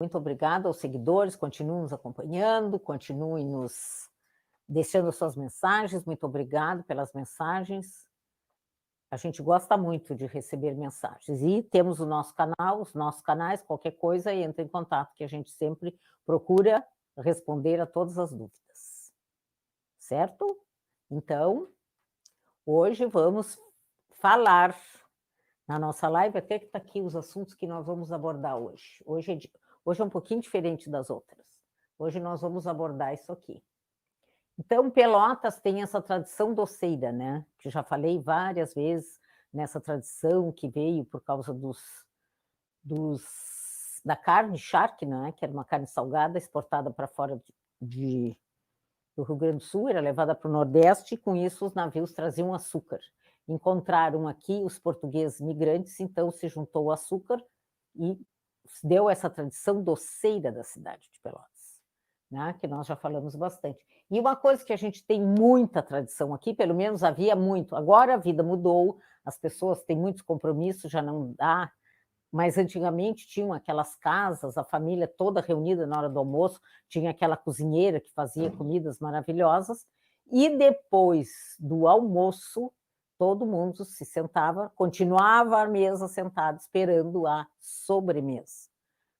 Muito obrigada aos seguidores, continuem nos acompanhando, continuem nos deixando suas mensagens. Muito obrigado pelas mensagens. A gente gosta muito de receber mensagens. E temos o nosso canal, os nossos canais, qualquer coisa, entra em contato, que a gente sempre procura responder a todas as dúvidas. Certo? Então, hoje vamos falar na nossa live, até que está aqui os assuntos que nós vamos abordar hoje. Hoje é um pouquinho diferente das outras. Hoje nós vamos abordar isso aqui. Então, Pelotas tem essa tradição doceira, né? Que já falei várias vezes nessa tradição que veio por causa da carne charque, né? Que era uma carne salgada exportada para fora do Rio Grande do Sul, era levada para o Nordeste, e com isso os navios traziam açúcar. Encontraram aqui os portugueses migrantes, então se juntou o açúcar e deu essa tradição doceira da cidade de Pelotas, né? Que nós já falamos bastante. E uma coisa que a gente tem muita tradição aqui, pelo menos havia muito, agora a vida mudou, as pessoas têm muitos compromissos, já não dá, mas antigamente tinham aquelas casas, a família toda reunida na hora do almoço, tinha aquela cozinheira que fazia comidas maravilhosas, e depois do almoço, todo mundo se sentava, continuava à mesa sentado, esperando a sobremesa.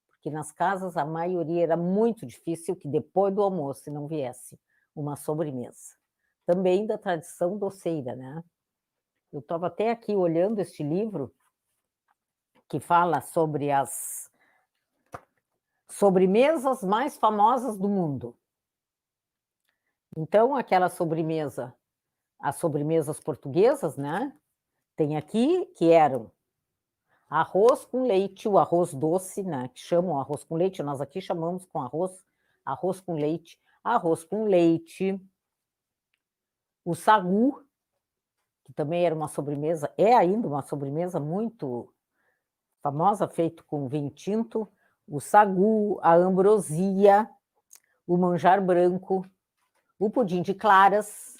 Porque nas casas a maioria era muito difícil que depois do almoço não viesse uma sobremesa. Também da tradição doceira, né? Eu estava até aqui olhando este livro, que fala sobre as sobremesas mais famosas do mundo. Então, aquela sobremesa, as sobremesas portuguesas, né? Tem aqui que eram arroz com leite, o arroz doce, né? Que chamam arroz com leite, nós aqui chamamos com arroz com leite, o sagu, que também era uma sobremesa, é ainda uma sobremesa muito famosa, feito com vinho tinto, o sagu, a ambrosia, o manjar branco, o pudim de claras,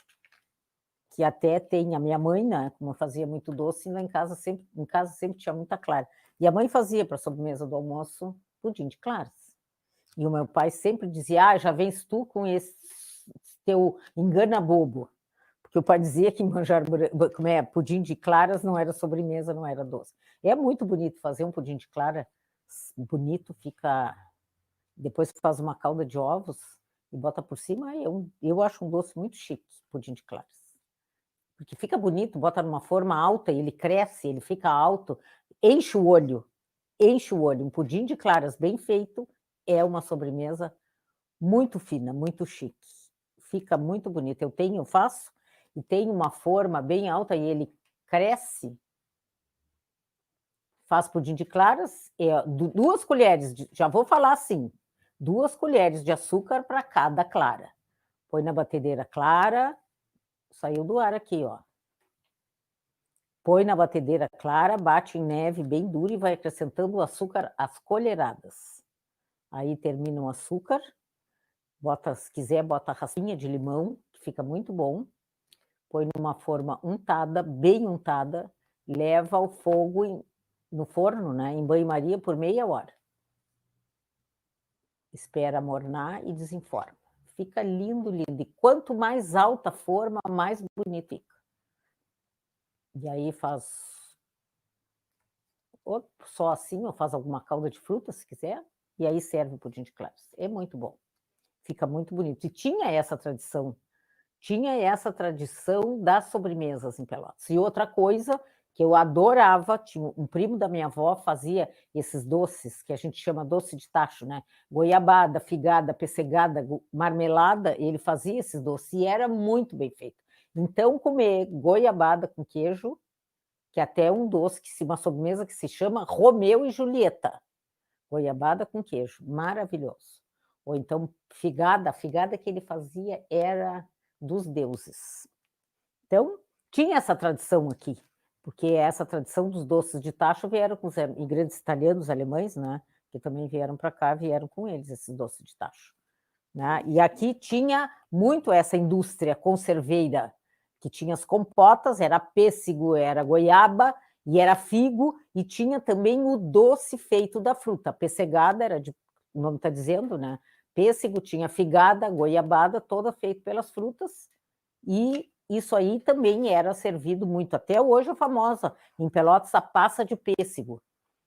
que até tem a minha mãe, né, como eu fazia muito doce, lá em casa sempre tinha muita clara. E a mãe fazia para a sobremesa do almoço pudim de claras. E o meu pai sempre dizia, já vens tu com esse teu engana bobo. Porque o pai dizia que pudim de claras não era sobremesa, não era doce. É muito bonito fazer um pudim de clara, bonito, fica... Depois que faz uma calda de ovos e bota por cima, eu acho um doce muito chique, pudim de claras. Porque fica bonito, bota numa forma alta, ele cresce, ele fica alto, enche o olho. Um pudim de claras bem feito é uma sobremesa muito fina, muito chique. Fica muito bonito. Eu faço, e tem uma forma bem alta e ele cresce. Faz pudim de claras, 2 colheres, já vou falar assim, 2 colheres de açúcar para cada clara. Põe na batedeira clara, saiu do ar aqui, ó. Põe na batedeira clara, bate em neve bem dura e vai acrescentando o açúcar às colheradas. Aí termina o açúcar, se quiser, bota a raspinha de limão, que fica muito bom. Põe numa forma untada, bem untada, leva ao fogo no forno, né, em banho-maria por meia hora. Espera mornar e desenforma. Fica lindo, lindo. E quanto mais alta a forma, mais bonito fica. E aí faz só assim, ou faz alguma calda de fruta, se quiser, e aí serve o pudim de claras. É muito bom. Fica muito bonito. E tinha essa tradição das sobremesas em Pelotas. E outra coisa que eu adorava, tinha um primo da minha avó, fazia esses doces, que a gente chama doce de tacho, né? Goiabada, figada, pessegada, marmelada, ele fazia esses doces, e era muito bem feito. Então, comer goiabada com queijo, que até é um doce, uma sobremesa que se chama Romeu e Julieta. Goiabada com queijo, maravilhoso. Ou então, a figada que ele fazia era dos deuses. Então, tinha essa tradição aqui, porque essa tradição dos doces de tacho vieram com os imigrantes italianos, alemães, né, que também vieram para cá, vieram com eles esses doces de tacho. Né? E aqui tinha muito essa indústria conserveira, que tinha as compotas, era pêssego, era goiaba, e era figo, e tinha também o doce feito da fruta. A pessegada era o nome está dizendo, né? Pêssego, tinha figada, goiabada, toda feita pelas frutas, e isso aí também era servido muito. Até hoje é famosa, em Pelotas, a passa de pêssego.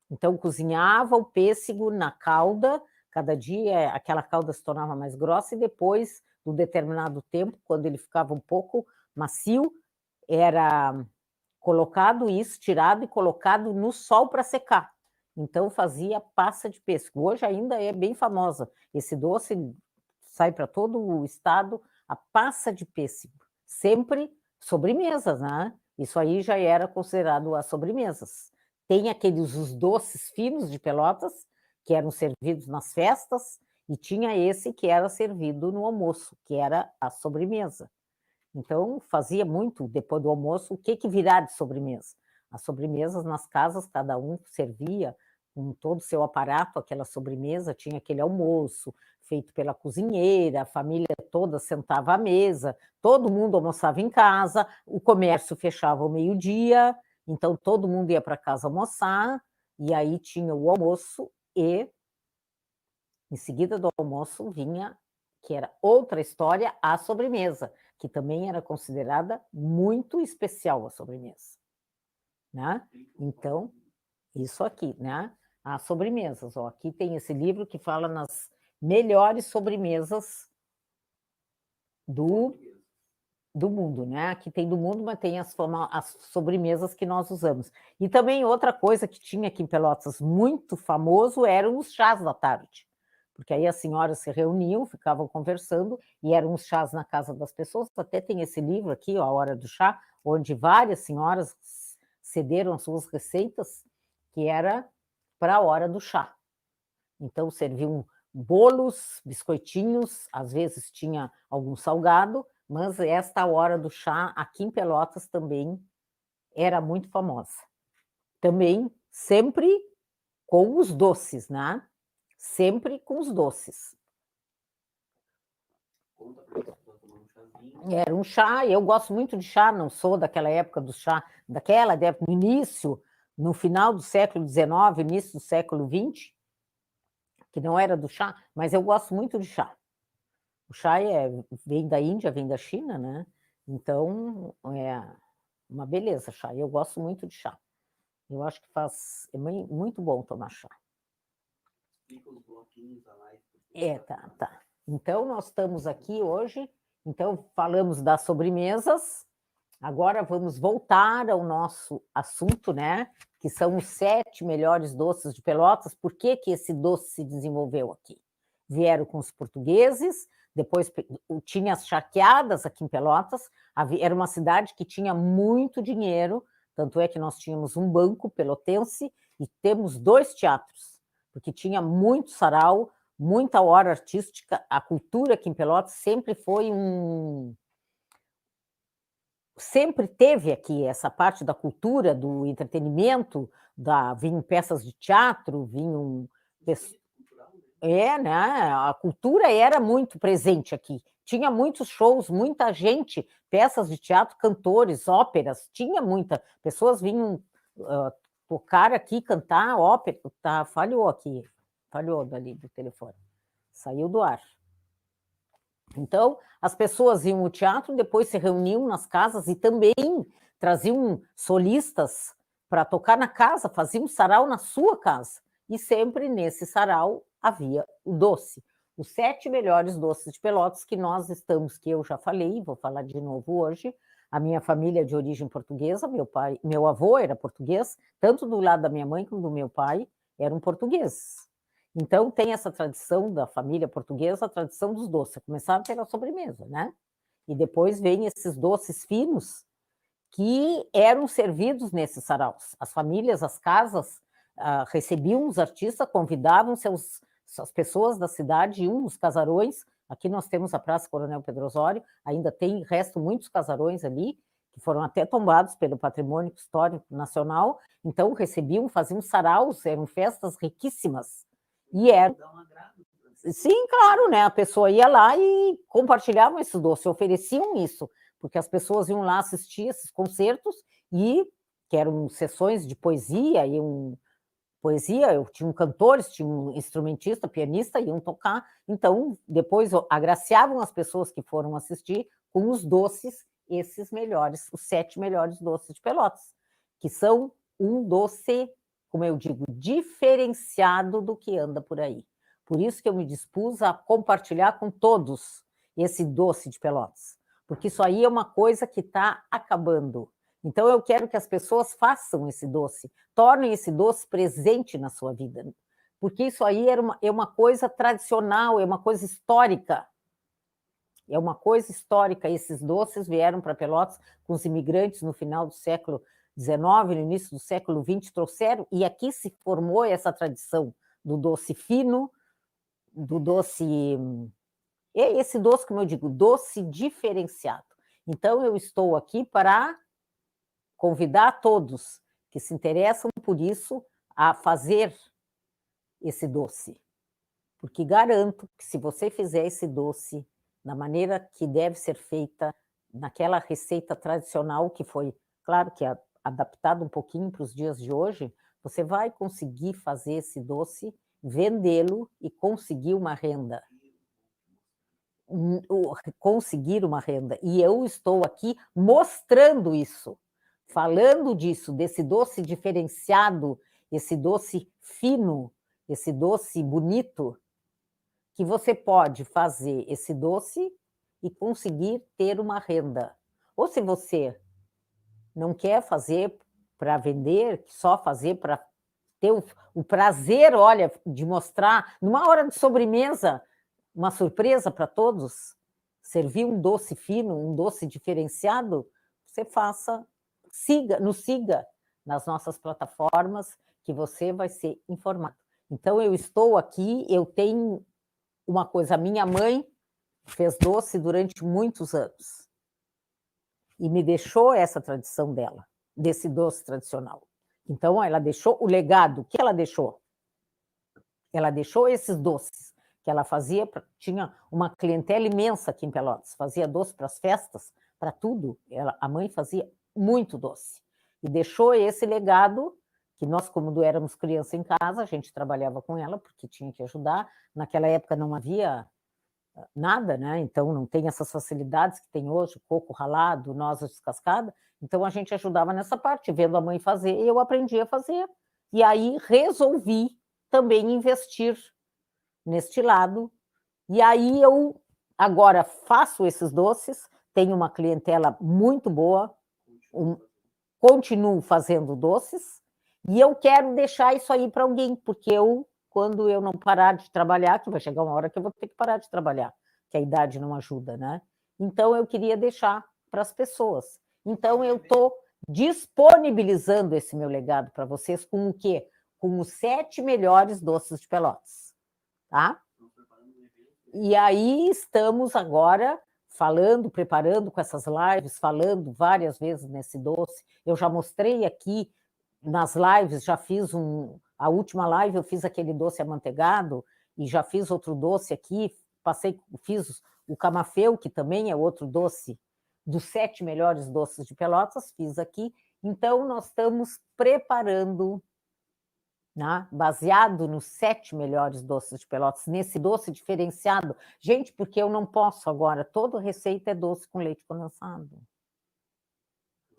Então, cozinhava o pêssego na calda, cada dia aquela calda se tornava mais grossa, e depois, num determinado tempo, quando ele ficava um pouco macio, era colocado isso, tirado e colocado no sol para secar. Então, fazia passa de pêssego. Hoje ainda é bem famosa. Esse doce sai para todo o estado, a passa de pêssego. Sempre sobremesas, né? Isso aí já era considerado as sobremesas. Tem aqueles os doces finos de Pelotas, que eram servidos nas festas, e tinha esse que era servido no almoço, que era a sobremesa. Então, fazia muito, depois do almoço, o que virar de sobremesa? As sobremesas nas casas, cada um servia com todo o seu aparato, aquela sobremesa, tinha aquele almoço feito pela cozinheira, a família toda sentava à mesa, todo mundo almoçava em casa, o comércio fechava ao meio-dia, então todo mundo ia para casa almoçar, e aí tinha o almoço e, em seguida do almoço, vinha, que era outra história, a sobremesa, que também era considerada muito especial a sobremesa, né? Então, isso aqui, né? As sobremesas, ó, aqui tem esse livro que fala nas melhores sobremesas do mundo, né? Aqui tem do mundo, mas tem as sobremesas que nós usamos. E também outra coisa que tinha aqui em Pelotas muito famoso eram os chás da tarde, porque aí as senhoras se reuniam, ficavam conversando, e eram os chás na casa das pessoas. Até tem esse livro aqui, ó, A Hora do Chá, onde várias senhoras cederam as suas receitas, que era para a hora do chá. Então, serviam bolos, biscoitinhos, às vezes tinha algum salgado, mas esta hora do chá, aqui em Pelotas, também era muito famosa. Também sempre com os doces, né? Sempre com os doces. Era um chá, eu gosto muito de chá, não sou daquela época do chá, no início, no final do século XIX, início do século XX, que não era do chá, mas eu gosto muito de chá. O chá vem da Índia, vem da China, né? Então, é uma beleza chá. Eu gosto muito de chá. Eu acho que é muito bom tomar chá. Explica os bloquinhos da live. Tá. Então, nós estamos aqui hoje, então falamos das sobremesas, agora vamos voltar ao nosso assunto, né? Que são os 7 melhores doces de Pelotas. Por que esse doce se desenvolveu aqui? Vieram com os portugueses, depois tinha as charqueadas aqui em Pelotas, era uma cidade que tinha muito dinheiro, tanto é que nós tínhamos um banco pelotense e temos 2 teatros, porque tinha muito sarau, muita hora artística. A cultura aqui em Pelotas sempre foi sempre teve aqui essa parte da cultura, do entretenimento, vinham peças de teatro, vinham... né? A cultura era muito presente aqui. Tinha muitos shows, muita gente, peças de teatro, cantores, óperas, tinha muita. Pessoas vinham tocar aqui, cantar ópera. Falhou dali do telefone. Saiu do ar. Então, as pessoas iam ao teatro, depois se reuniam nas casas e também traziam solistas para tocar na casa, faziam sarau na sua casa. E sempre nesse sarau havia o doce. Os 7 melhores doces de Pelotas que nós estamos, que eu já falei, vou falar de novo hoje. A minha família é de origem portuguesa, meu avô era português, tanto do lado da minha mãe como do meu pai eram portugueses. Então, tem essa tradição da família portuguesa, a tradição dos doces. Começaram pela sobremesa, né? E depois vem esses doces finos que eram servidos nesses saraus. As famílias, as casas, recebiam os artistas, convidavam as pessoas da cidade, iam nos casarões. Aqui nós temos a Praça Coronel Pedro Osório, ainda restam muitos casarões ali, que foram até tombados pelo Patrimônio Histórico Nacional. Então, recebiam, faziam saraus, eram festas riquíssimas. E era... Sim, claro, né? A pessoa ia lá e compartilhavam esse doce, ofereciam isso, porque as pessoas iam lá assistir esses concertos, que eram sessões de poesia, poesia, eu tinha cantores, tinha um instrumentista, pianista, iam tocar, então depois agraciavam as pessoas que foram assistir com os doces, esses melhores, os 7 melhores doces de Pelotas, que são um doce, como eu digo, diferenciado do que anda por aí. Por isso que eu me dispus a compartilhar com todos esse doce de Pelotas, porque isso aí é uma coisa que está acabando. Então eu quero que as pessoas façam esse doce, tornem esse doce presente na sua vida, porque isso aí é uma coisa tradicional, é uma coisa histórica. É uma coisa histórica. Esses doces vieram para Pelotas com os imigrantes no final do século XIX, no início do século XX, trouxeram, e aqui se formou essa tradição do doce fino, do doce... Esse doce, como eu digo, doce diferenciado. Então, eu estou aqui para convidar todos que se interessam por isso a fazer esse doce. Porque garanto que se você fizer esse doce da maneira que deve ser feita, naquela receita tradicional que foi, claro que adaptado um pouquinho para os dias de hoje, você vai conseguir fazer esse doce, vendê-lo e conseguir uma renda. Conseguir uma renda. E eu estou aqui mostrando isso, falando disso, desse doce diferenciado, esse doce fino, esse doce bonito, que você pode fazer esse doce e conseguir ter uma renda. Ou se você não quer fazer para vender, só fazer para ter o prazer, olha, de mostrar, numa hora de sobremesa, uma surpresa para todos, servir um doce fino, um doce diferenciado, você faça, nos siga nas nossas plataformas, que você vai ser informado. Então, eu estou aqui, eu tenho uma coisa, a minha mãe fez doce durante muitos anos e me deixou essa tradição dela, desse doce tradicional. Então, ela deixou o legado. O que ela deixou? Ela deixou esses doces que ela fazia, tinha uma clientela imensa aqui em Pelotas, fazia doce para as festas, para tudo. A mãe fazia muito doce. E deixou esse legado, que nós, como éramos criança em casa, a gente trabalhava com ela, porque tinha que ajudar. Naquela época não havia nada, né? Então não tem essas facilidades que tem hoje, coco ralado, noz descascada. Então a gente ajudava nessa parte, vendo a mãe fazer, e eu aprendi a fazer. E aí resolvi também investir neste lado. E aí eu agora faço esses doces, tenho uma clientela muito boa, continuo fazendo doces, e eu quero deixar isso aí para alguém, porque quando eu não parar de trabalhar, que vai chegar uma hora que eu vou ter que parar de trabalhar, que a idade não ajuda, né? Então, eu queria deixar para as pessoas. Então, eu estou disponibilizando esse meu legado para vocês com o quê? Com os 7 melhores doces de Pelotas, tá? E aí estamos agora falando, preparando com essas lives, falando várias vezes nesse doce. Eu já mostrei aqui nas lives, já fiz a última live eu fiz aquele doce amanteigado e já fiz outro doce aqui, fiz o camafeu, que também é outro doce dos 7 melhores doces de Pelotas, fiz aqui. Então, nós estamos preparando, né, baseado nos 7 melhores doces de Pelotas, nesse doce diferenciado. Gente, porque eu não posso agora, toda receita é doce com leite condensado.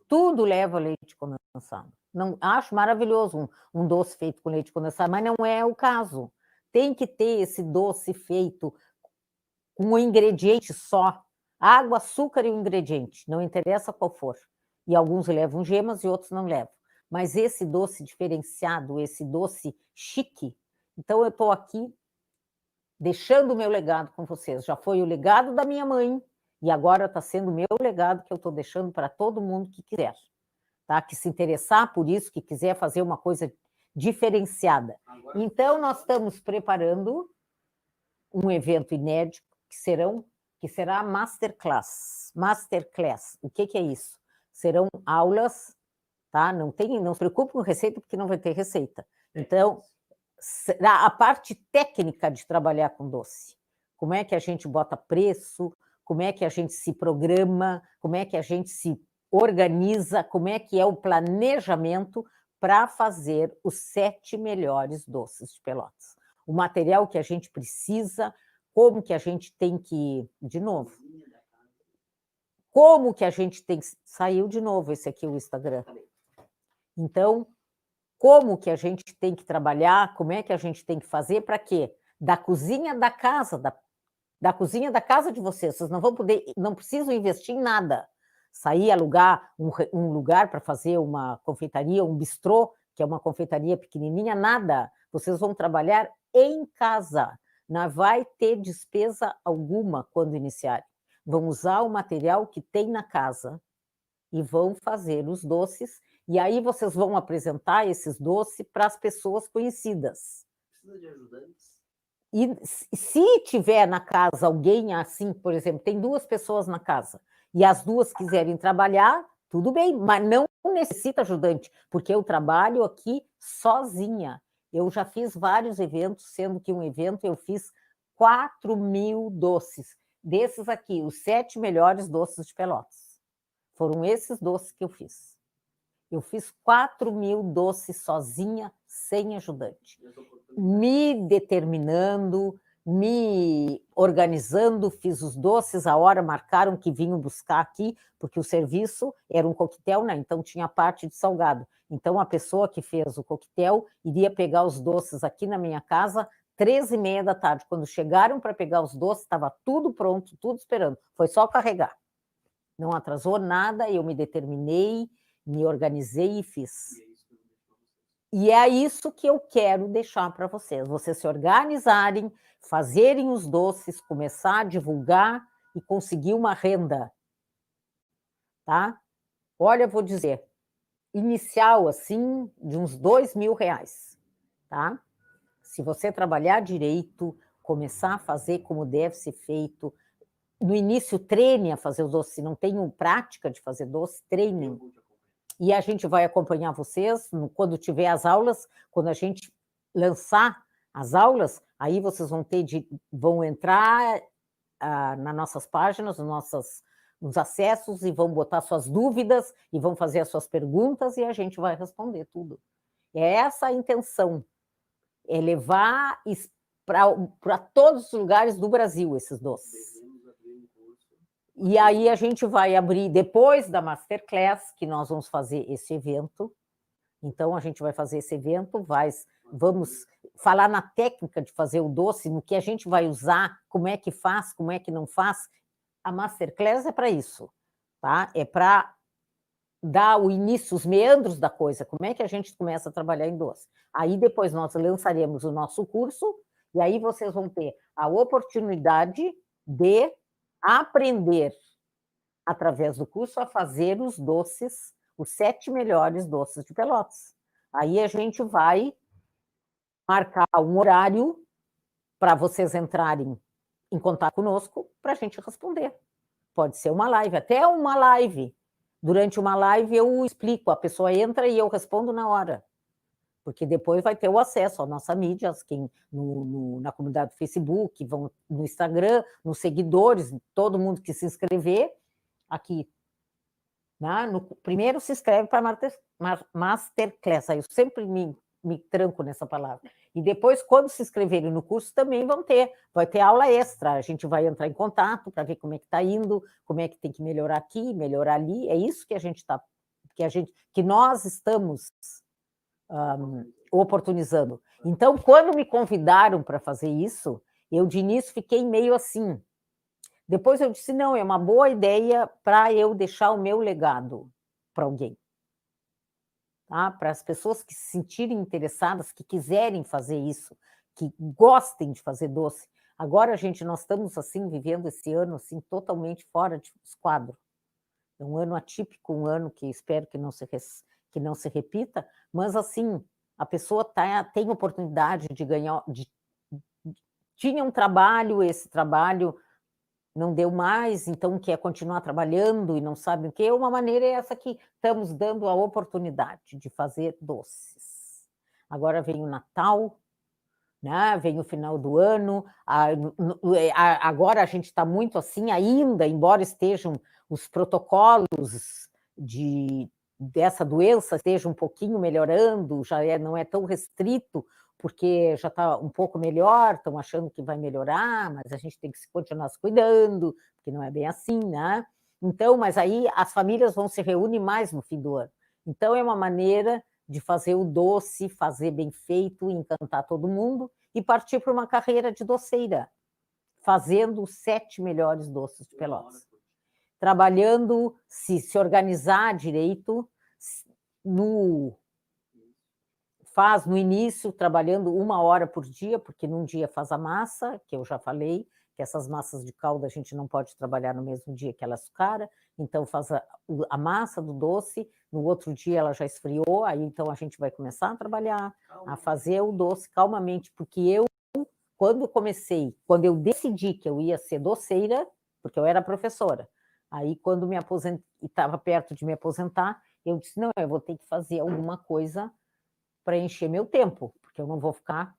Tudo leva leite condensado. Não, acho maravilhoso um doce feito com leite condensado, mas não é o caso. Tem que ter esse doce feito com um ingrediente só. Água, açúcar e um ingrediente, não interessa qual for. E alguns levam gemas e outros não levam. Mas esse doce diferenciado, esse doce chique, então eu estou aqui deixando o meu legado com vocês. Já foi o legado da minha mãe, e agora está sendo o meu legado que eu estou deixando para todo mundo que quiser. Tá? Que se interessar por isso, que quiser fazer uma coisa diferenciada. Então, nós estamos preparando um evento inédito que será Masterclass. Masterclass, o que é isso? Serão aulas, tá? Não se preocupe com receita, porque não vai ter receita. Então, será a parte técnica de trabalhar com doce. Como é que a gente bota preço, como é que a gente se programa, como é que a gente se organiza, como é que é o planejamento para fazer os 7 melhores doces de Pelotas. O material que a gente precisa, como que a gente tem que... De novo. Como que a gente tem que... Saiu de novo esse aqui, o Instagram. Então, como que a gente tem que trabalhar, como é que a gente tem que fazer, para quê? Da cozinha da casa, da cozinha da casa de vocês. Vocês não vão poder, não precisam investir em nada. Sair, alugar um lugar para fazer uma confeitaria, um bistrô, que é uma confeitaria pequenininha, nada. Vocês vão trabalhar em casa. Não vai ter despesa alguma quando iniciarem. Vão usar o material que tem na casa e vão fazer os doces, e aí vocês vão apresentar esses doces para as pessoas conhecidas. Precisa de ajudantes? E se tiver na casa alguém assim, por exemplo, tem 2 pessoas na casa, e as 2 quiserem trabalhar, tudo bem, mas não necessita ajudante, porque eu trabalho aqui sozinha. Eu já fiz vários eventos, sendo que um evento eu fiz 4.000 doces. Desses aqui, os 7 melhores doces de Pelotas. Foram esses doces que eu fiz. Eu fiz 4.000 doces sozinha, sem ajudante. Me determinando, me organizando, fiz os doces, a hora marcaram que vinham buscar aqui, porque o serviço era um coquetel, né? Então tinha a parte de salgado. Então a pessoa que fez o coquetel iria pegar os doces aqui na minha casa 13h30 da tarde. Quando chegaram para pegar os doces, estava tudo pronto, tudo esperando. Foi só carregar. Não atrasou nada, eu me determinei, me organizei e fiz. E é isso que eu quero deixar para vocês. Vocês se organizarem, fazerem os doces, começar a divulgar e conseguir uma renda. Tá? Olha, eu vou dizer, inicial, assim, de uns R$2.000. Tá? Se você trabalhar direito, começar a fazer como deve ser feito, no início treine a fazer os doces, se não tenham prática de fazer doce, treinem. E a gente vai acompanhar vocês quando tiver as aulas, quando a gente lançar as aulas, aí vocês vão entrar nas nossas páginas, nos acessos, e vão botar suas dúvidas, e vão fazer as suas perguntas, e a gente vai responder tudo. É essa a intenção, é levar para todos os lugares do Brasil esses doces. E aí a gente vai abrir, depois da Masterclass, que nós vamos fazer esse evento. Então, a gente vai fazer esse evento, vamos falar na técnica de fazer o doce, no que a gente vai usar, como é que faz, como é que não faz. A Masterclass é para isso, tá? É para dar o início, os meandros da coisa, como é que a gente começa a trabalhar em doce. Aí, depois, nós lançaremos o nosso curso, e aí vocês vão ter a oportunidade de aprender, através do curso, a fazer os doces, os 7 melhores doces de Pelotas. Aí a gente vai marcar um horário para vocês entrarem em contato conosco para a gente responder. Pode ser uma live, até uma live. Durante uma live eu explico, a pessoa entra e eu respondo na hora. Porque depois vai ter o acesso à nossa mídia, na comunidade do Facebook, vão no Instagram, nos seguidores, todo mundo que se inscrever aqui. Né? Primeiro se inscreve para a Masterclass, aí eu sempre me tranco nessa palavra. E depois, quando se inscreverem no curso, também vai ter aula extra, a gente vai entrar em contato para ver como é que está indo, como é que tem que melhorar aqui, melhorar ali, é isso que a gente está, que nós estamos oportunizando. Então, quando me convidaram para fazer isso, eu de início fiquei meio assim. Depois eu disse, não, é uma boa ideia para eu deixar o meu legado para alguém. Tá? Para as pessoas que se sentirem interessadas, que quiserem fazer isso, que gostem de fazer doce. Agora, gente, nós estamos assim, vivendo esse ano assim, totalmente fora de esquadro. É um ano atípico, um ano que espero que não se repita, mas assim, a pessoa tem oportunidade de ganhar, tinha um trabalho, esse trabalho não deu mais, então quer continuar trabalhando e não sabe o quê, uma maneira é essa que estamos dando a oportunidade de fazer doces. Agora vem o Natal, né? Vem o final do ano, agora a gente está muito assim ainda, embora estejam os protocolos de dessa doença esteja um pouquinho melhorando, não é tão restrito, porque já está um pouco melhor, estão achando que vai melhorar, mas a gente tem que continuar se cuidando, porque não é bem assim, né? Então, mas aí as famílias vão se reunir mais no fim do ano. Então, é uma maneira de fazer o doce, fazer bem feito, encantar todo mundo e partir para uma carreira de doceira, fazendo os 7 melhores doces de Pelotas. Trabalhando, se organizar direito, faz no início, trabalhando 1 hora por dia, porque num dia faz a massa, que eu já falei, que essas massas de calda a gente não pode trabalhar no mesmo dia que ela açucara, então faz a massa do doce, no outro dia ela já esfriou, aí então a gente vai começar a trabalhar, a fazer o doce calmamente, porque eu, quando eu decidi que eu ia ser doceira, porque eu era professora, aí quando me aposentei, estava perto de me aposentar, eu disse, não, eu vou ter que fazer alguma coisa para encher meu tempo, porque eu não vou ficar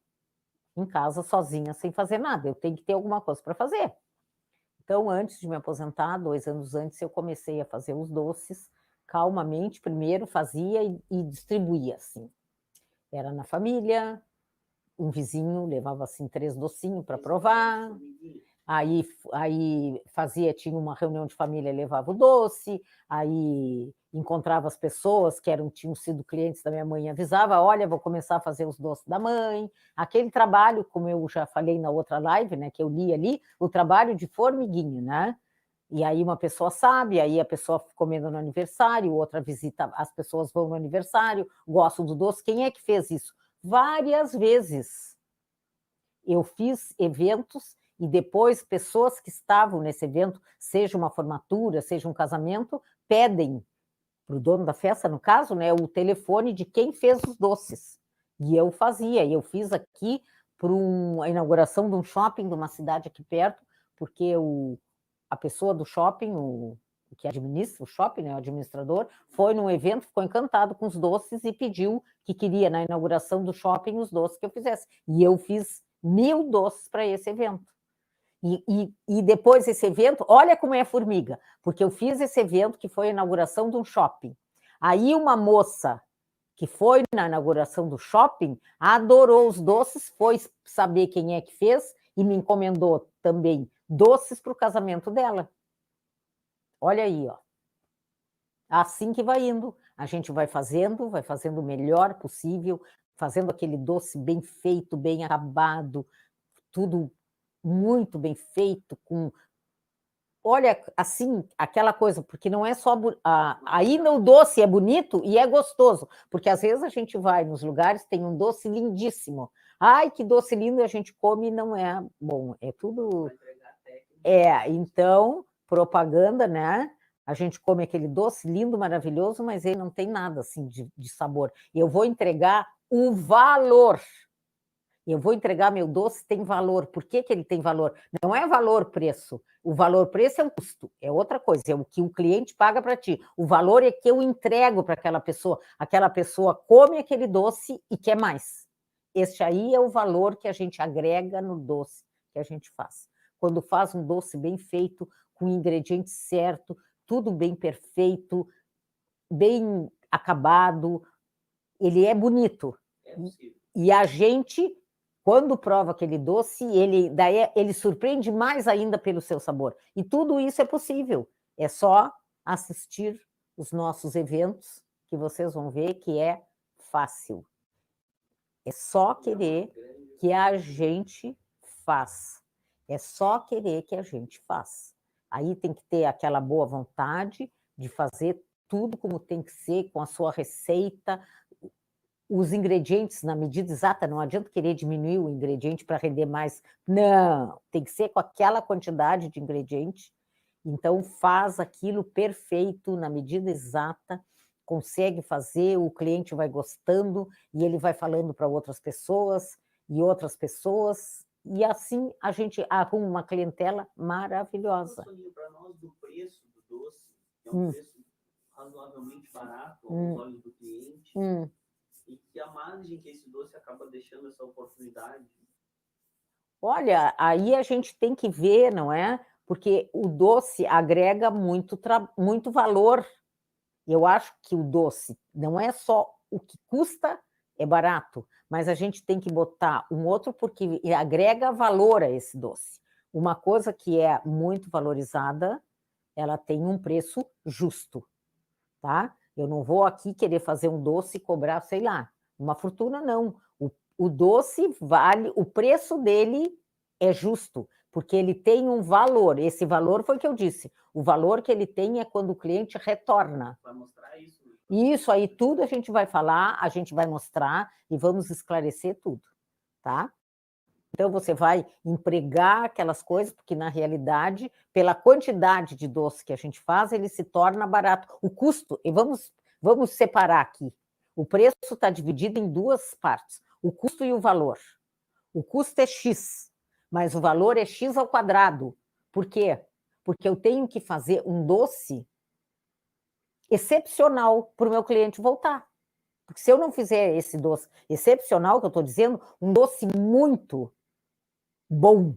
em casa sozinha sem fazer nada, eu tenho que ter alguma coisa para fazer. Então, antes de me aposentar, 2 anos antes, eu comecei a fazer os doces calmamente, primeiro fazia e distribuía, assim. Era na família, um vizinho levava, assim, 3 docinhos para provar, aí tinha uma reunião de família, levava o doce, aí encontrava as pessoas que tinham sido clientes da minha mãe e avisava, olha, vou começar a fazer os doces da mãe. Aquele trabalho, como eu já falei na outra live, né, que eu li ali, o trabalho de formiguinha, né? E aí uma pessoa sabe, aí a pessoa comendo no aniversário, outra visita, as pessoas vão no aniversário, gostam do doce. Quem é que fez isso? Várias vezes. Eu fiz eventos e depois pessoas que estavam nesse evento, seja uma formatura, seja um casamento, pedem para o dono da festa, no caso, né, o telefone de quem fez os doces. E eu fazia, e eu fiz aqui para a inauguração de um shopping de uma cidade aqui perto, porque a pessoa do shopping, o que administra o shopping, né, o administrador, foi num evento, ficou encantado com os doces e pediu que queria, na inauguração do shopping, os doces que eu fizesse. E eu fiz 1000 doces para esse evento. E depois desse evento, olha como é a formiga, porque eu fiz esse evento que foi a inauguração de um shopping. Aí uma moça que foi na inauguração do shopping adorou os doces, foi saber quem é que fez e me encomendou também doces para o casamento dela. Olha aí, ó. Assim que vai indo. A gente vai fazendo o melhor possível, fazendo aquele doce bem feito, bem acabado, tudo muito bem feito, olha, assim, aquela coisa, porque não é só... Ainda o doce é bonito e é gostoso, porque às vezes a gente vai nos lugares, tem um doce lindíssimo. Ai, que doce lindo, a gente come e não é bom, é tudo... Então, propaganda, né? A gente come aquele doce lindo, maravilhoso, mas ele não tem nada, assim, de sabor. E eu vou entregar o valor. Eu vou entregar meu doce, tem valor. Por que ele tem valor? Não é valor-preço. O valor-preço é um custo, é outra coisa, é o que o cliente paga para ti. O valor é que eu entrego para aquela pessoa come aquele doce e quer mais. Este aí é o valor que a gente agrega no doce que a gente faz. Quando faz um doce bem feito, com o ingrediente certo, tudo bem perfeito, bem acabado, ele é bonito. E a gente, quando prova aquele doce, ele surpreende mais ainda pelo seu sabor. E tudo isso é possível. É só assistir os nossos eventos, que vocês vão ver que é fácil. É só querer que a gente faz. É só querer que a gente faz. Aí tem que ter aquela boa vontade de fazer tudo como tem que ser, com a sua receita, os ingredientes na medida exata, não adianta querer diminuir o ingrediente para render mais. Não, tem que ser com aquela quantidade de ingrediente. Então, faz aquilo perfeito, na medida exata, consegue fazer, o cliente vai gostando e ele vai falando para outras pessoas, e assim a gente arruma uma clientela maravilhosa. Para nós, do preço do doce, que é um preço razoavelmente barato aos olhos do cliente, e que a margem que esse doce acaba deixando essa oportunidade. Olha, aí a gente tem que ver, não é? Porque o doce agrega muito valor. Eu acho que o doce não é só o que custa, é barato, mas a gente tem que botar um outro porque agrega valor a esse doce. Uma coisa que é muito valorizada, ela tem um preço justo, tá? Eu não vou aqui querer fazer um doce e cobrar, sei lá, uma fortuna, não. O doce vale, o preço dele é justo, porque ele tem um valor. Esse valor foi o que eu disse. O valor que ele tem é quando o cliente retorna. Vai mostrar isso. Isso aí tudo a gente vai falar, a gente vai mostrar e vamos esclarecer tudo, tá? Então, você vai empregar aquelas coisas, porque, na realidade, pela quantidade de doce que a gente faz, ele se torna barato. O custo, e vamos separar aqui. O preço está dividido em duas partes, o custo e o valor. O custo é X, mas o valor é X ao quadrado. Por quê? Porque eu tenho que fazer um doce excepcional para o meu cliente voltar. Porque se eu não fizer esse doce excepcional, que eu estou dizendo, um doce muito bom,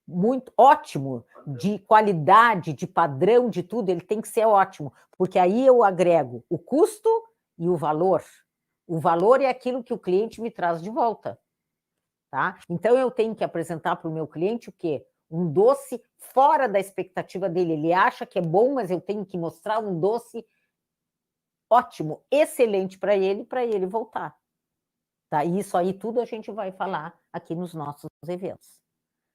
muito ótimo, de qualidade, de padrão, de tudo, ele tem que ser ótimo, porque aí eu agrego o custo e o valor. O valor é aquilo que o cliente me traz de volta, tá? Então eu tenho que apresentar para o meu cliente o quê? Um doce fora da expectativa dele. Ele acha que é bom, mas eu tenho que mostrar um doce ótimo, excelente para ele voltar. Tá? E isso aí tudo a gente vai falar aqui nos nossos eventos.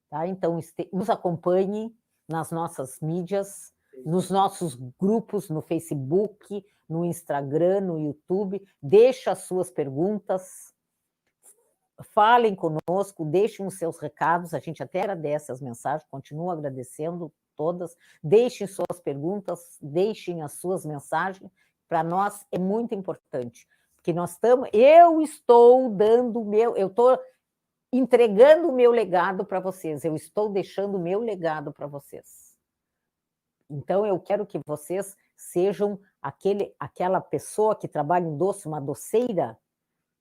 Tá? Então, nos acompanhe nas nossas mídias, nos nossos grupos no Facebook, no Instagram, no YouTube. Deixe as suas perguntas, falem conosco, deixem os seus recados. A gente até agradece as mensagens, continuo agradecendo todas. Deixem suas perguntas, deixem as suas mensagens. Para nós é muito importante, porque eu estou dando o meu, eu estou entregando o meu legado para vocês, eu estou deixando o meu legado para vocês. Então, eu quero que vocês sejam aquela pessoa que trabalha em doce, uma doceira,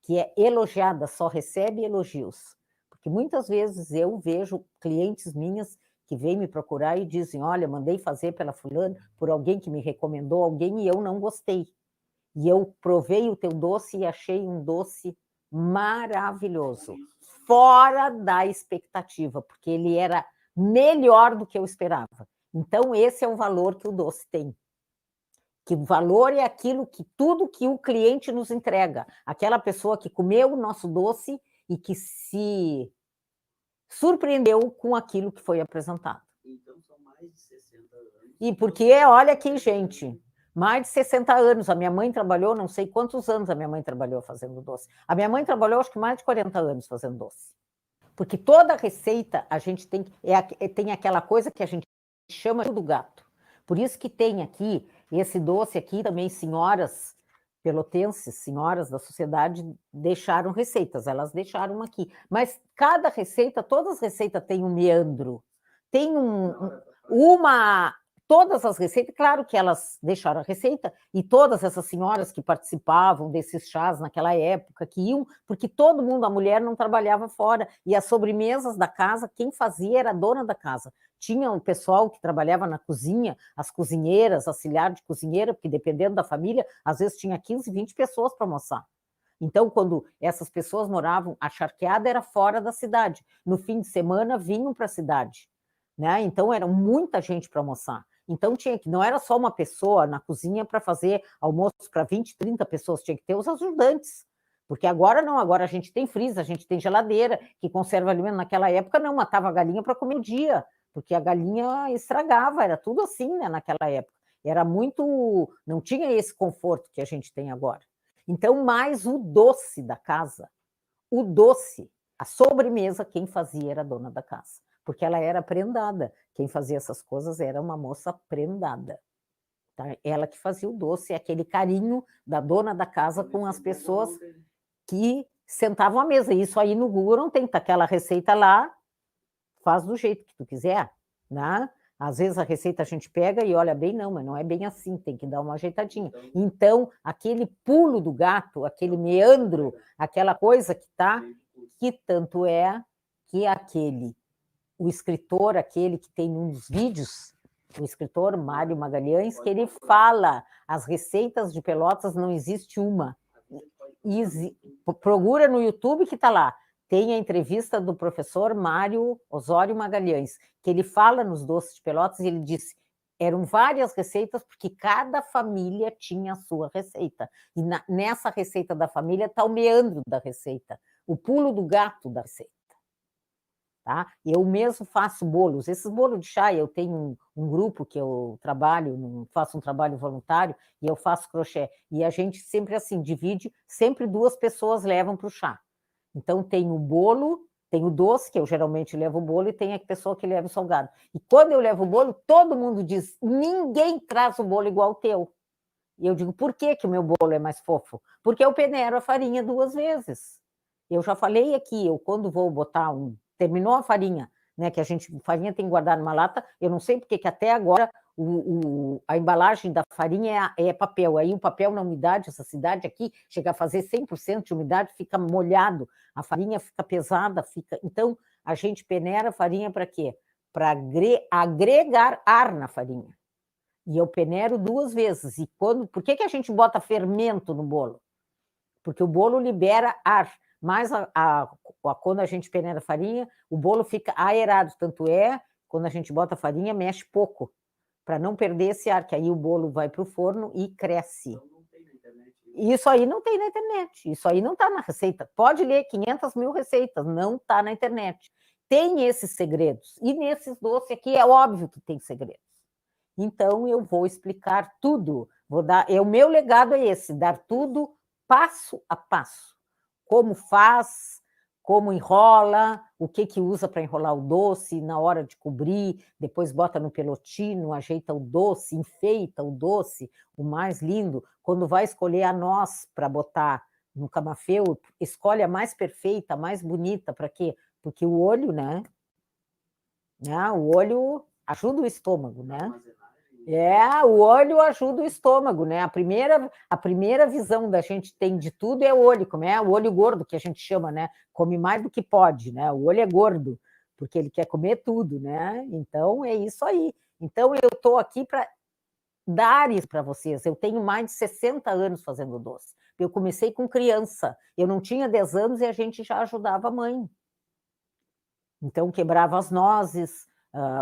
que é elogiada, só recebe elogios. Porque muitas vezes eu vejo clientes minhas que vêm me procurar e dizem, olha, mandei fazer pela fulana, por alguém que me recomendou alguém e eu não gostei. E eu provei o teu doce e achei um doce maravilhoso, fora da expectativa, porque ele era melhor do que eu esperava. Então, esse é o valor que o doce tem. Que o valor é aquilo que tudo que o cliente nos entrega. Aquela pessoa que comeu o nosso doce e que se surpreendeu com aquilo que foi apresentado. Então, são mais de 60 anos. E porque, olha aqui, gente, mais de 60 anos. A minha mãe trabalhou, não sei quantos anos a minha mãe trabalhou fazendo doce. A minha mãe trabalhou, acho que mais de 40 anos fazendo doce. Porque toda receita, a gente tem aquela coisa que a gente chama do gato. Por isso que tem aqui, esse doce aqui também, senhoras pelotenses, senhoras da sociedade, deixaram receitas, elas deixaram aqui. Mas cada receita, todas as receitas têm um meandro, tem todas as receitas, claro que elas deixaram a receita, e todas essas senhoras que participavam desses chás naquela época, que iam, porque todo mundo, a mulher não trabalhava fora, e as sobremesas da casa, quem fazia era a dona da casa. Tinha o pessoal que trabalhava na cozinha, as cozinheiras, auxiliar de cozinheira, porque dependendo da família, às vezes tinha 15, 20 pessoas para almoçar. Então, quando essas pessoas moravam, a charqueada era fora da cidade. No fim de semana, vinham para a cidade. Né? Então, era muita gente para almoçar. Então, não era só uma pessoa na cozinha para fazer almoço para 20, 30 pessoas, tinha que ter os ajudantes. Porque agora não, agora a gente tem freezer, a gente tem geladeira, que conserva alimento. Naquela época não, matava a galinha para comer o dia, porque a galinha estragava, era tudo assim, né, naquela época. Era muito, não tinha esse conforto que a gente tem agora. Então, mais o doce da casa, o doce, a sobremesa, quem fazia era a dona da casa, porque ela era prendada. Quem fazia essas coisas era uma moça prendada. Tá? Ela que fazia o doce, aquele carinho da dona da casa com as pessoas que sentavam à mesa. Isso aí no Google não tem, tá aquela receita lá, faz do jeito que tu quiser, né? Às vezes a receita a gente pega e olha bem, não, mas não é bem assim, tem que dar uma ajeitadinha. Então, aquele pulo do gato, aquele meandro, aquela coisa que tanto é que o escritor, aquele que tem uns vídeos, o escritor Mário Magalhães, que ele fala, as receitas de Pelotas não existe uma. Procura no YouTube que está lá. Tem a entrevista do professor Mário Osório Magalhães, que ele fala nos doces de Pelotas e ele disse, eram várias receitas, porque cada família tinha a sua receita. E nessa receita da família está o meandro da receita, o pulo do gato da receita. Tá? Eu mesmo faço bolos. Esses bolos de chá, eu tenho um grupo que eu trabalho, faço um trabalho voluntário, e eu faço crochê. E a gente sempre assim, divide, sempre 2 pessoas levam para o chá. Então tem o bolo, tem o doce, que eu geralmente levo o bolo, e tem a pessoa que leva o salgado. E quando eu levo o bolo, todo mundo diz, ninguém traz o bolo igual o teu. E eu digo, por que o meu bolo é mais fofo? Porque eu peneiro a farinha 2 vezes. Eu já falei aqui, eu quando vou botar terminou a farinha, né, que farinha tem que guardar numa lata, eu não sei porque que até agora a embalagem da farinha é papel, aí o papel na umidade, essa cidade aqui, chega a fazer 100% de umidade, fica molhado, a farinha fica pesada, então a gente peneira a farinha para quê? Para agregar ar na farinha. E eu peneiro 2 vezes. E por que a gente bota fermento no bolo? Porque o bolo libera ar. Mas quando a gente peneira a farinha, o bolo fica aerado. Tanto é, quando a gente bota a farinha, mexe pouco, para não perder esse ar, que aí o bolo vai para o forno e cresce. Então não tem na internet. Isso aí não tem na internet. Isso aí não está na receita. Pode ler 500 mil receitas, não está na internet. Tem esses segredos. E nesses doces aqui é óbvio que tem segredos. Então, eu vou explicar tudo. O meu legado é esse, dar tudo passo a passo. Como faz, como enrola, o que usa para enrolar o doce, na hora de cobrir, depois bota no pelotino, ajeita o doce, enfeita o doce, o mais lindo. Quando vai escolher a noz para botar no camafeu, escolhe a mais perfeita, a mais bonita, para quê? Porque o olho, né? O olho ajuda o estômago, né? O olho ajuda o estômago, né? A primeira visão da gente tem de tudo é o olho, como é o olho gordo, que a gente chama, né? Come mais do que pode, né? O olho é gordo, porque ele quer comer tudo, né? Então, é isso aí. Então, eu estou aqui para dar isso para vocês. Eu tenho mais de 60 anos fazendo doce. Eu comecei com criança. Eu não tinha 10 anos e a gente já ajudava a mãe. Então, quebrava as nozes,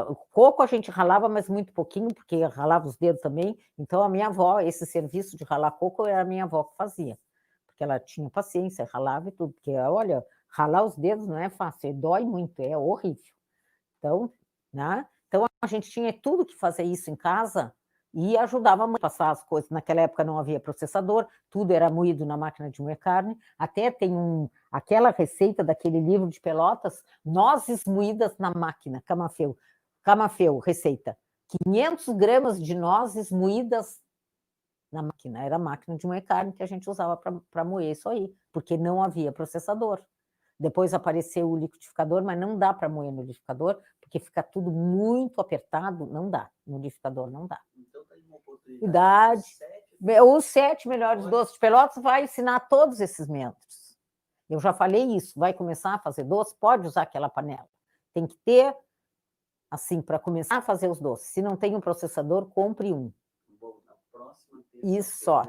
o coco a gente ralava, mas muito pouquinho, porque ralava os dedos também. Então, a minha avó, esse serviço de ralar coco, era a minha avó que fazia. Porque ela tinha paciência, ralava e tudo. Porque, olha, ralar os dedos não é fácil, dói muito, é horrível. Então, né? Então, a gente tinha tudo que fazer isso em casa e ajudava a mãe a passar as coisas. Naquela época não havia processador, tudo era moído na máquina de moer carne. Até tem aquela receita daquele livro de Pelotas, nozes moídas na máquina, Camafeu, receita. 500 gramas de nozes moídas na máquina. Era a máquina de moer carne que a gente usava para moer isso aí, porque não havia processador. Depois apareceu o liquidificador, mas não dá para moer no liquidificador, porque fica tudo muito apertado, não dá. No liquidificador não dá. Então tem uma oportunidade. Os 7 melhores doces de Pelotas vai ensinar todos esses métodos. Eu já falei isso, vai começar a fazer doce, pode usar aquela panela. Tem que ter, assim, para começar a fazer os doces. Se não tem um processador, compre um. Bom, na próxima isso só.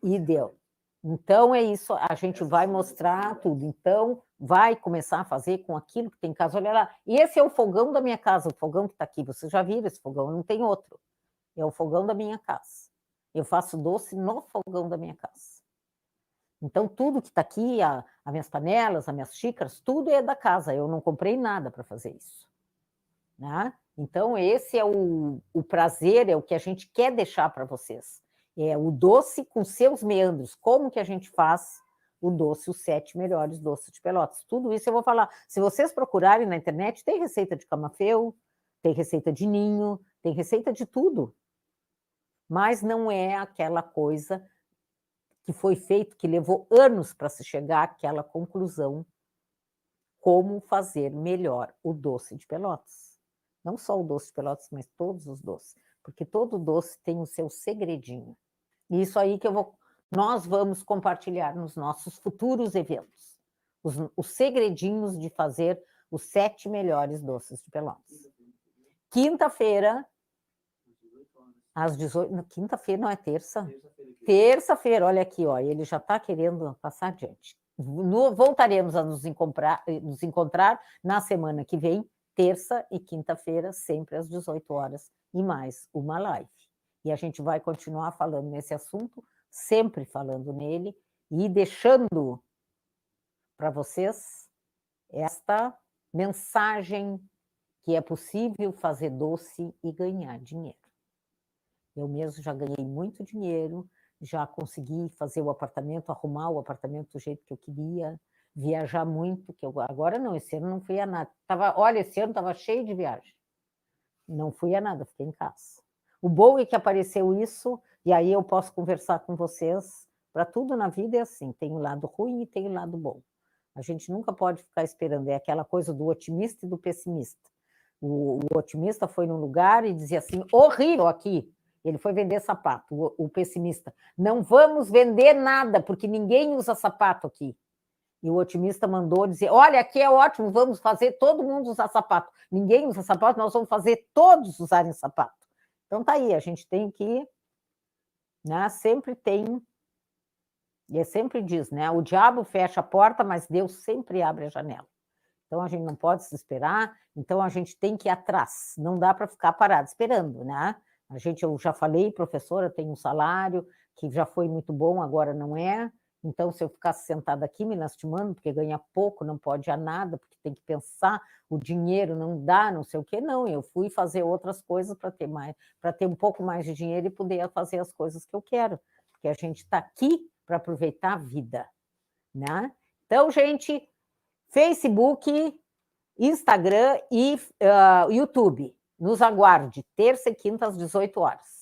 E deu. Então, é isso, a gente vai mostrar tudo. Então, vai começar a fazer com aquilo que tem em casa. Olha lá, e esse é o fogão da minha casa, o fogão que está aqui. Vocês já viram esse fogão, não tem outro. É o fogão da minha casa. Eu faço doce no fogão da minha casa. Então, tudo que está aqui, as minhas panelas, as minhas xícaras, tudo é da casa. Eu não comprei nada para fazer isso. Né? Então, esse é o prazer, é o que a gente quer deixar para vocês. É o doce com seus meandros. Como que a gente faz o doce, os 7 melhores doces de Pelotas? Tudo isso eu vou falar. Se vocês procurarem na internet, tem receita de camafeu, tem receita de ninho, tem receita de tudo. Mas não é aquela coisa que foi feito, que levou anos para se chegar àquela conclusão, como fazer melhor o doce de Pelotas. Não só o doce de Pelotas, mas todos os doces. Porque todo doce tem o seu segredinho. E isso aí que nós vamos compartilhar nos nossos futuros eventos. Os segredinhos de fazer os 7 melhores doces de Pelotas. Quinta-feira, Às 18, quinta-feira, não é terça? Terça-feira, olha aqui, ó, ele já está querendo passar adiante. Voltaremos a nos encontrar na semana que vem, terça e quinta-feira, sempre às 18 horas, e mais uma live. E a gente vai continuar falando nesse assunto, sempre falando nele, e deixando para vocês esta mensagem que é possível fazer doce e ganhar dinheiro. Eu mesmo já ganhei muito dinheiro, já consegui fazer o apartamento, arrumar o apartamento do jeito que eu queria, viajar muito, que eu agora não, esse ano não fui a nada. Olha, esse ano estava cheio de viagem. Não fui a nada, fiquei em casa. O bom é que apareceu isso, e aí eu posso conversar com vocês, para tudo na vida é assim, tem o lado ruim e tem o lado bom. A gente nunca pode ficar esperando, é aquela coisa do otimista e do pessimista. O otimista foi num lugar e dizia assim, horrível aqui, ele foi vender sapato, o pessimista, não vamos vender nada, porque ninguém usa sapato aqui. E o otimista mandou dizer, olha, aqui é ótimo, vamos fazer todo mundo usar sapato. Ninguém usa sapato, nós vamos fazer todos usarem sapato. Então tá aí, a gente tem que, né, sempre tem, e sempre diz, né, o diabo fecha a porta, mas Deus sempre abre a janela. Então a gente não pode se esperar, então a gente tem que ir atrás, não dá para ficar parado esperando, né? Eu já falei, professora, tem um salário que já foi muito bom, agora não é. Então, se eu ficasse sentada aqui me lastimando, porque ganha pouco, não pode ir nada, porque tem que pensar, o dinheiro não dá, não sei o quê, não. Eu fui fazer outras coisas para ter mais, para ter um pouco mais de dinheiro e poder fazer as coisas que eu quero. Porque a gente está aqui para aproveitar a vida, né? Então, gente, Facebook, Instagram e YouTube. Nos aguarde, terça e quinta às 18 horas.